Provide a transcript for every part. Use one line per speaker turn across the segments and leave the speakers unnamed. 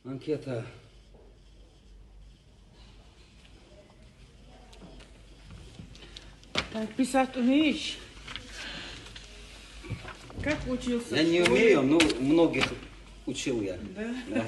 Анкета.
Так, писать умеешь? Как учился?
Я не умею, но многих учил я.
Да?
Да.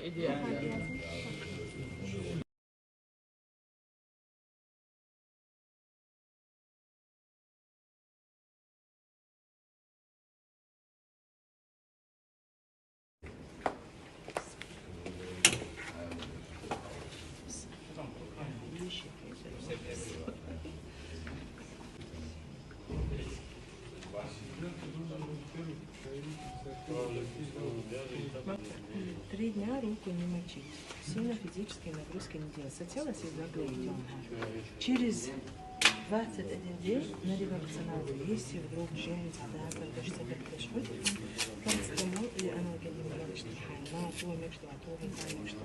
Идеально.
Три дня руку не мочить, сильно физические нагрузки не делать. Хотелось и заглянуть. Через 21 день на ревакцинацию, если вдруг женится, да, когда что-то происходит, парацетамол или анальгин, что